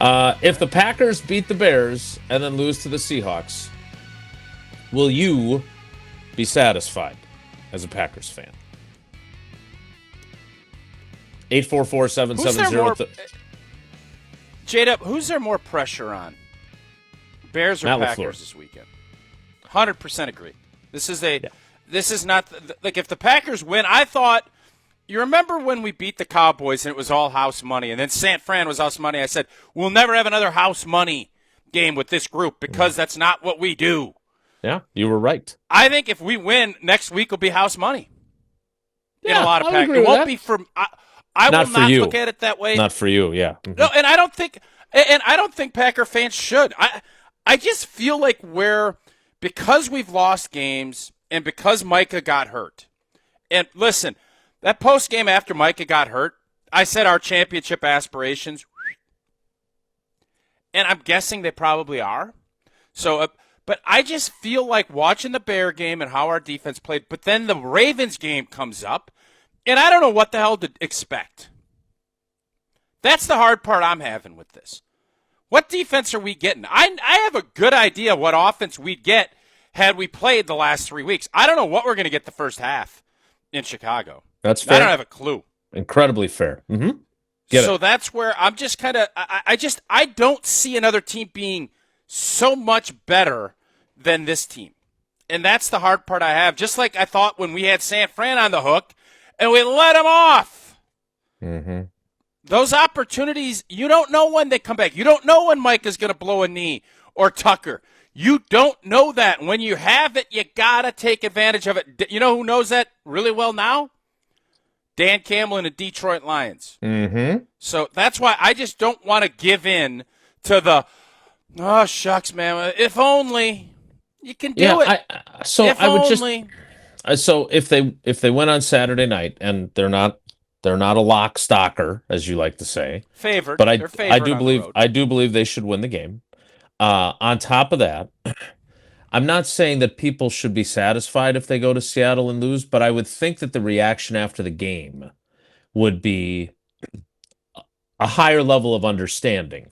If the Packers beat the Bears and then lose to the Seahawks, will you be satisfied as a Packers fan? 844-770. J-Dub, who's there more pressure on? Bears or Matt Packers LaFleur. this weekend? 100% agree. This is not like if the Packers win. I thought, you remember when we beat the Cowboys and it was all house money, and then San Fran was house money. I said we'll never have another house money game with this group because that's not what we do. Yeah, you were right. I think if we win next week, will be house money. Yeah, in a lot of I would Packers. agree It with won't that. be for. I Not will for not you. look at it that way. Not for you, yeah. Mhm. No, and I don't think Packer fans should. I just feel like because we've lost games and because Micah got hurt. And listen, that post game after Micah got hurt, I said our championship aspirations, and I'm guessing they probably are. So, but I just feel like watching the Bear game and how our defense played, but then the Ravens game comes up, and I don't know what the hell to expect. That's the hard part I'm having with this. What defense are we getting? I have a good idea what offense we'd get had we played the last 3 weeks. I don't know what we're going to get the first half in Chicago. That's fair. I don't have a clue. Incredibly fair. Mm-hmm. That's where I'm just kind of I don't see another team being so much better than this team. And that's the hard part I have. Just like I thought when we had San Fran on the hook and we let them off. Mm-hmm. Those opportunities, you don't know when they come back. You don't know when Mike is going to blow a knee or Tucker. You don't know that. When you have it, you got to take advantage of it. You know who knows that really well now? Dan Campbell and the Detroit Lions. Mm-hmm. So that's why I just don't want to give in to the, oh, shucks, man. If only you can do it. So if they win on Saturday night and they're not a lock stocker, as you like to say, favored, but they're favored I do believe they should win the game. On top of that, I'm not saying that people should be satisfied if they go to Seattle and lose, but I would think that the reaction after the game would be a higher level of understanding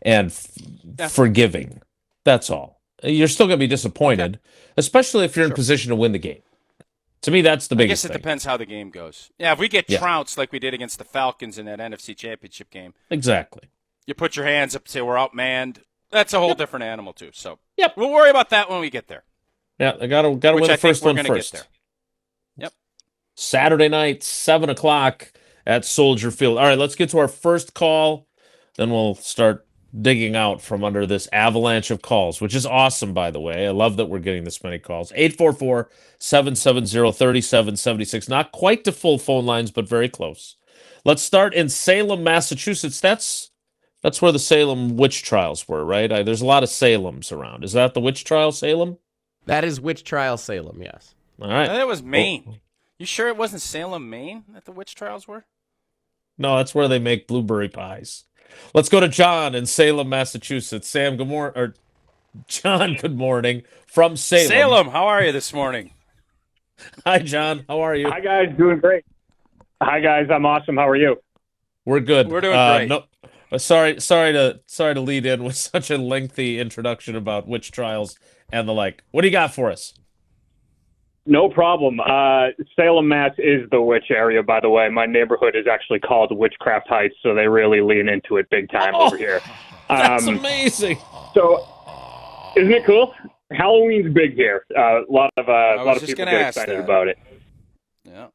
and forgiving. That's all. You're still going to be disappointed, especially if you're in position to win the game. To me, that's the biggest thing. I guess it depends how the game goes. Yeah, if we get trounced like we did against the Falcons in that NFC Championship game. Exactly. You put your hands up and say we're outmanned. That's a whole different animal, too. So we'll worry about that when we get there. Yeah, I gotta win the first one first. Get there. Yep. Saturday night, 7 o'clock at Soldier Field. All right, let's get to our first call. Then we'll start digging out from under this avalanche of calls, which is awesome, by the way. I love that we're getting this many calls. 844-770-3776. Not quite to full phone lines, but very close. Let's start in Salem, Massachusetts. That's where the Salem witch trials were, right? There's a lot of Salems around. Is that the witch trial, Salem? That is witch trial Salem, yes. All right. That was Maine. You sure it wasn't Salem, Maine that the witch trials were? No, that's where they make blueberry pies. Let's go to John in Salem, Massachusetts. Sam, good morning. Or John, good morning from Salem. Salem, how are you this morning? Hi, John. How are you? Hi, guys. Doing great. Hi, guys. I'm awesome. How are you? We're good. We're doing great. No, sorry to lead in with such a lengthy introduction about witch trials and the like. What do you got for us? No problem. Salem, Mass. is the witch area, by the way. My neighborhood is actually called Witchcraft Heights, so they really lean into it big time over here. That's amazing. So, isn't it cool? Halloween's big here. A lot of people get excited about it. Yeah.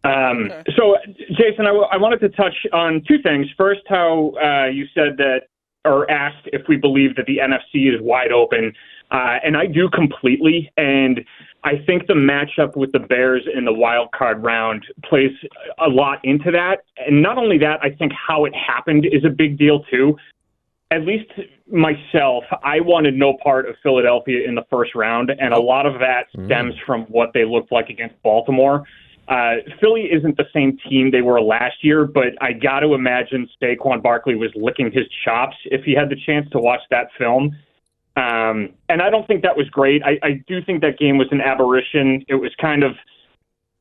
Okay. So, Jason, I wanted to touch on two things. First, how you said that, or asked if we believe that the NFC is wide open. And I do completely. And I think the matchup with the Bears in the wild card round plays a lot into that. And not only that, I think how it happened is a big deal, too. At least myself, I wanted no part of Philadelphia in the first round. And a lot of that stems from what they looked like against Baltimore. Philly isn't the same team they were last year, but I got to imagine Saquon Barkley was licking his chops if he had the chance to watch that film. And I don't think that was great. I do think that game was an aberration. It was kind of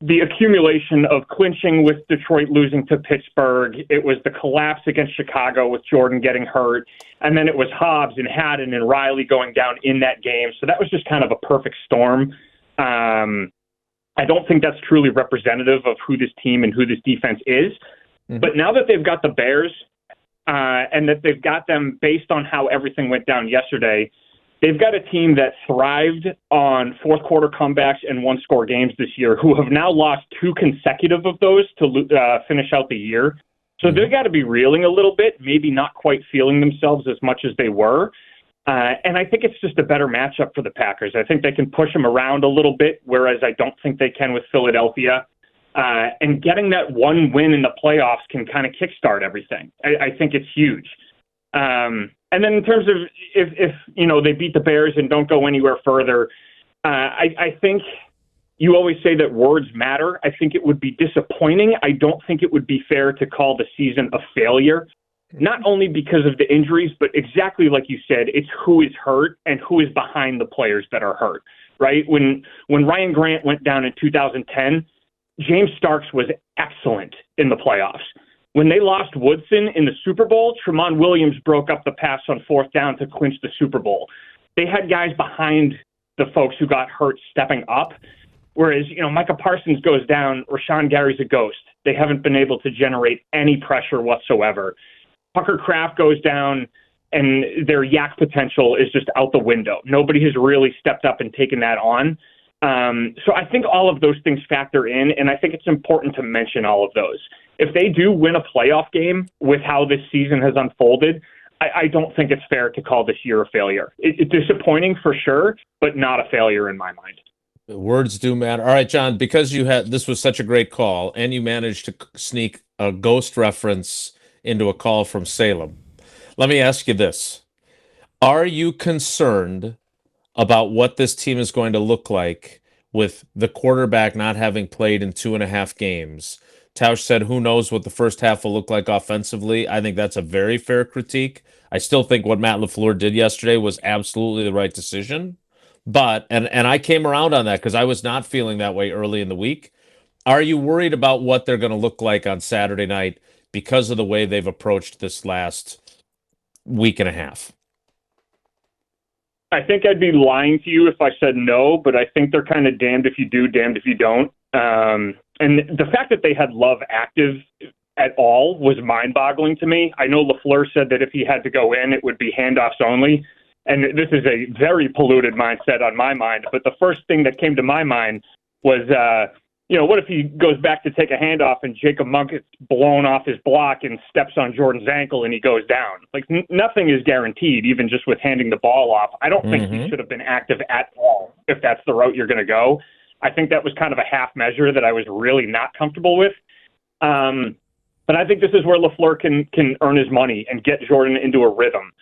the accumulation of clinching with Detroit losing to Pittsburgh. It was the collapse against Chicago with Jordan getting hurt. And then it was Hobbs and Haddon and Riley going down in that game. So that was just kind of a perfect storm. I don't think that's truly representative of who this team and who this defense is. Mm-hmm. But now that they've got the Bears and that they've got them based on how everything went down yesterday, they've got a team that thrived on fourth quarter comebacks and one-score games this year, who have now lost 2 consecutive of those to finish out the year. So they've got to be reeling a little bit, maybe not quite feeling themselves as much as they were. And I think it's just a better matchup for the Packers. I think they can push them around a little bit, whereas I don't think they can with Philadelphia. And getting that one win in the playoffs can kind of kickstart everything. I think it's huge. And then in terms of if they beat the Bears and don't go anywhere further, I think you always say that words matter. I think it would be disappointing. I don't think it would be fair to call the season a failure, not only because of the injuries, but exactly like you said, it's who is hurt and who is behind the players that are hurt, right? When Ryan Grant went down in 2010, James Starks was excellent in the playoffs. When they lost Woodson in the Super Bowl, Tramon Williams broke up the pass on fourth down to clinch the Super Bowl. They had guys behind the folks who got hurt stepping up, whereas, Micah Parsons goes down, Rashawn Gary's a ghost. They haven't been able to generate any pressure whatsoever. Tucker Kraft goes down, and their yak potential is just out the window. Nobody has really stepped up and taken that on. So I think all of those things factor in, and I think it's important to mention all of those. If they do win a playoff game with how this season has unfolded, I don't think it's fair to call this year a failure. It's disappointing for sure, but not a failure in my mind. Words do matter. All right, John, because this was such a great call, and you managed to sneak a ghost reference into a call from Salem. Let me ask you this. Are you concerned about what this team is going to look like with the quarterback not having played in 2.5 games? Tausch said, who knows what the first half will look like offensively. I think that's a very fair critique. I still think what Matt LaFleur did yesterday was absolutely the right decision. But, and I came around on that because I was not feeling that way early in the week. Are you worried about what they're going to look like on Saturday night because of the way they've approached this last week and a half? I think I'd be lying to you if I said no, but I think they're kind of damned if you do, damned if you don't. And the fact that they had Love active at all was mind-boggling to me. I know LaFleur said that if he had to go in, it would be handoffs only. And this is a very polluted mindset on my mind. But the first thing that came to my mind was, what if he goes back to take a handoff and Jacob Monk gets blown off his block and steps on Jordan's ankle and he goes down? Like, nothing is guaranteed, even just with handing the ball off. I don't think he should have been active at all if that's the route you're going to go. I think that was kind of a half measure that I was really not comfortable with. But I think this is where LaFleur can earn his money and get Jordan into a rhythm.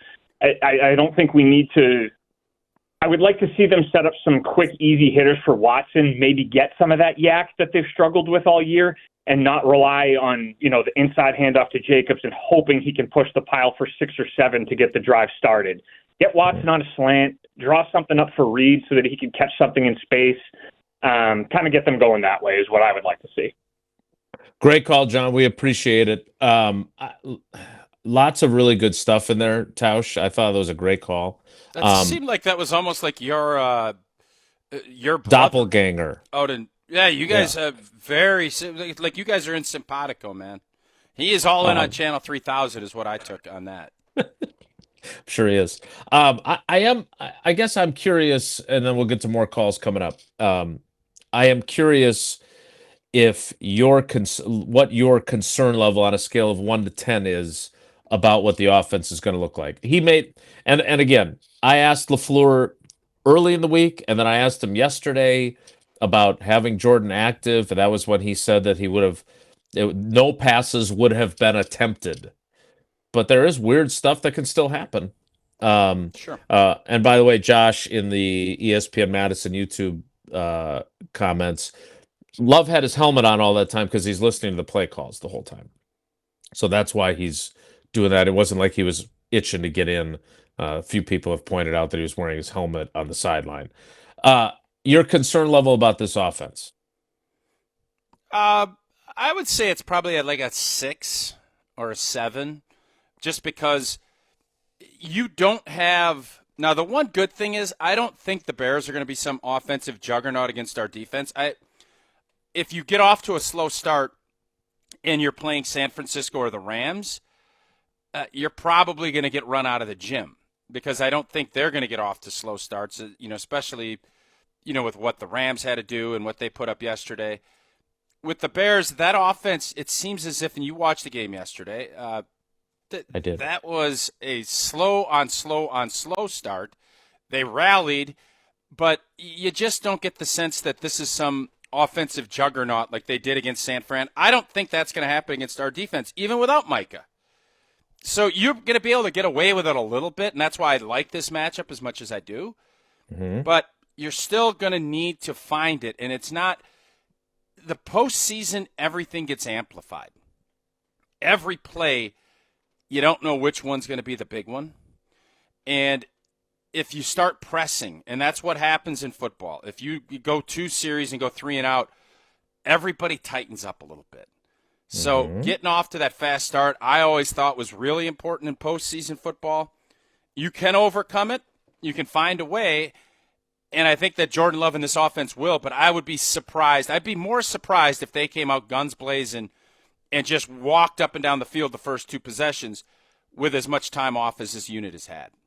I don't think we need to – I would like to see them set up some quick, easy hitters for Watson, maybe get some of that yak that they've struggled with all year and not rely on, the inside handoff to Jacobs and hoping he can push the pile for 6 or 7 to get the drive started. Get Watson on a slant, draw something up for Reed so that he can catch something in space. Kind of get them going that way is what I would like to see. Great call, John. We appreciate it. Lots of really good stuff in there, Tausch. I thought that was a great call. That seemed like that was almost like your doppelganger. You guys have like you guys are in simpatico, man. He is all in on Channel 3000 is what I took on that. Sure he is. I guess I'm curious, and then we'll get to more calls coming up. I am curious if what your concern level on a scale of 1 to 10 is about what the offense is going to look like. And again, I asked LaFleur early in the week, and then I asked him yesterday about having Jordan active, and that was when he said that no passes would have been attempted. But there is weird stuff that can still happen. Sure. And by the way, Josh, in the ESPN Madison YouTube comments, Love had his helmet on all that time because he's listening to the play calls the whole time. So that's why he's doing that. It wasn't like he was itching to get in. A few people have pointed out that he was wearing his helmet on the sideline. Your concern level about this offense? I would say it's probably at like a 6 or a 7, just because you don't have. Now, the one good thing is I don't think the Bears are going to be some offensive juggernaut against our defense. If you get off to a slow start and you're playing San Francisco or the Rams, you're probably going to get run out of the gym, because I don't think they're going to get off to slow starts, especially, with what the Rams had to do and what they put up yesterday. With the Bears, that offense, it seems as if, and you watched the game yesterday, I did. That was a slow start. They rallied, but you just don't get the sense that this is some offensive juggernaut like they did against San Fran. I don't think that's going to happen against our defense, even without Micah. So you're going to be able to get away with it a little bit, and that's why I like this matchup as much as I do. Mm-hmm. But you're still going to need to find it, and it's not – the postseason, everything gets amplified. Every play, you don't know which one's going to be the big one. And if you start pressing, and that's what happens in football, if you go 2 series and go 3 and out, everybody tightens up a little bit. So getting off to that fast start, I always thought was really important in postseason football. You can overcome it. You can find a way. And I think that Jordan Love and this offense will, but I would be surprised. I'd be more surprised if they came out guns blazing and just walked up and down the field the first 2 possessions with as much time off as this unit has had.